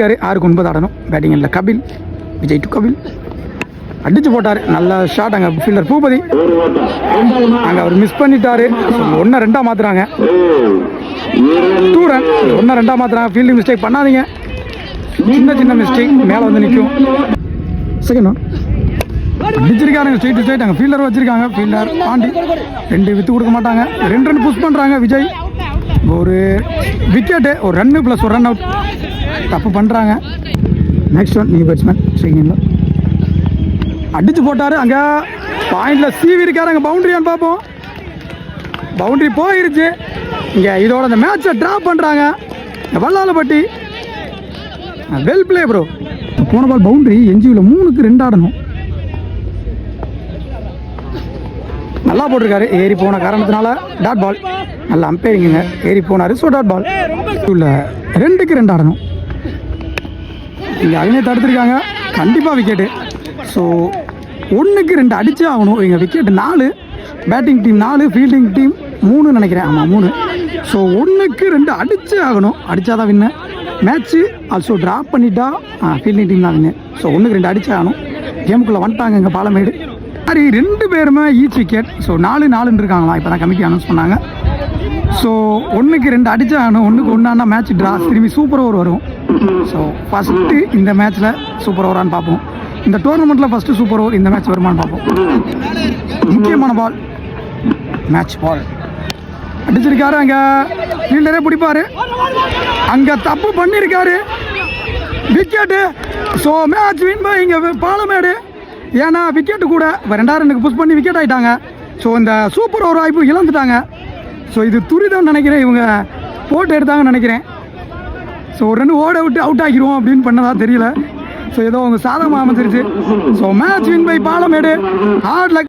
6க்கு 9 ஆடணும். பேட்டிங் இல்லை கபில், விஜய் டு கபில் அடிச்சு போட்டார். நல்ல ஷாட். அங்கே ஃபீல்டர் பூபதி அங்கே அவர் மிஸ் பண்ணிட்டாரு. 1-2 மாற்றுறாங்க. 2 ரன் 1-2 மாற்றுறாங்க. ஃபீல்டிங் மிஸ்டேக் பண்ணாதீங்க. சின்ன மிஸ்டேக் மேலே வந்து நிற்கும். செகண்ட் ஒன் அடிச்சிருக்காருங்க. Straight to straight. அங்கே ஃபீல்டர் வச்சிருக்காங்க. ஃபீல்டர் பாண்டி 2 வித்து கொடுக்க மாட்டாங்க. 2 ரன் புஷ் பண்ணுறாங்க. விஜய் ஒரு விக்கெட்டு, ஒரு ரன்னு ப்ளஸ் ஒரு ரன் அவுட். தப்பு பண்ணுறாங்க. நெக்ஸ்ட் ஒன் நியூ பேட்ஸ்மேன் செகண்டில் அடிச்சு போட்டார். அங்கே பாயிண்டில் சீவி இருக்காரு. அங்கே பவுண்டரியான்னு பார்ப்போம். பவுண்டரி போயிருச்சு. இங்கே இதோட அந்த மேட்சை ட்ராப் பண்ணுறாங்க. Vallalapatti well play bro. போன பால் பவுண்டரி. என்ஜியில் 3க்கு 2 ஆடணும். நல்லா போட்டிருக்காரு. ஏறி போன காரணத்தினால டாட் பால். நல்லா அம்பையரிங்க. ஏறி போனார். So dot ball. 2க்கு 2 ஆடணும். இங்கே அகனே தடுத்துருக்காங்க. கண்டிப்பாக விக்கெட்டு. ஸோ 1க்கு 2 அடிச்சே ஆகணும். எங்கள் wicket 4. Batting team 4, fielding team 3 நினைக்கிறேன். ஆமாம் 3. ஸோ 1க்கு 2 அடிச்சே ஆகணும். அடித்தாதான் வின்னு. மேட்ச்சு ஆல்சோ ட்ராப் பண்ணிட்டா ஃபீல்டிங் டீம் தான் வின்னு. ஸோ 1க்கு 2 அடிச்சே ஆகணும். கேமுக்குள்ளே வந்துட்டாங்க எங்கள் பாலமேடு. சரி 2 பேருமே ஈச் விக்கெட். ஸோ 4-4 இருக்காங்களா. இப்போ தான் கமிட்டி அனௌன்ஸ் பண்ணாங்க. ஸோ 1க்கு 2 அடிச்சே ஆகணும். 1க்கு 1 ஆனால் மேட்ச் ட்ரா. திரும்பி சூப்பர் ஓவர் வரும். ஸோ ஃபஸ்ட்டு இந்த மேட்ச்சில் சூப்பர் ஓவரான்னு பார்ப்போம். இந்த டோர்னமெண்ட்டில் ஃபஸ்ட்டு சூப்பர் ஓவர் இந்த மேட்ச் வருமானு பார்ப்போம். முக்கியமான பால். மேட்ச் பால் அடிச்சிருக்காரு. அங்கே ஃபீல்டரே பிடிப்பார். அங்கே தப்பு பண்ணியிருக்காரு. Wicket. So match win by இங்கே பாலமேடு. ஏன்னா விக்கெட்டு கூட இப்போ 2 ரன்னுக்கு புஷ் பண்ணி விக்கெட் ஆகிட்டாங்க. ஸோ இந்த சூப்பர் ஓவர் வாய்ப்பு இழந்துட்டாங்க. ஸோ இது துரிதம் நினைக்கிறேன். இவங்க போட்டு எடுத்தாங்கன்னு நினைக்கிறேன். ஸோ ஒரு 2 ஓட விட்டு அவுட் ஆகிடுவோம் அப்படின்னு பண்ணதா தெரியல. ஸோ ஏதோ அவங்க சாதகமாக அமைஞ்சிருச்சு. So match win by Palamedu. Hard luck.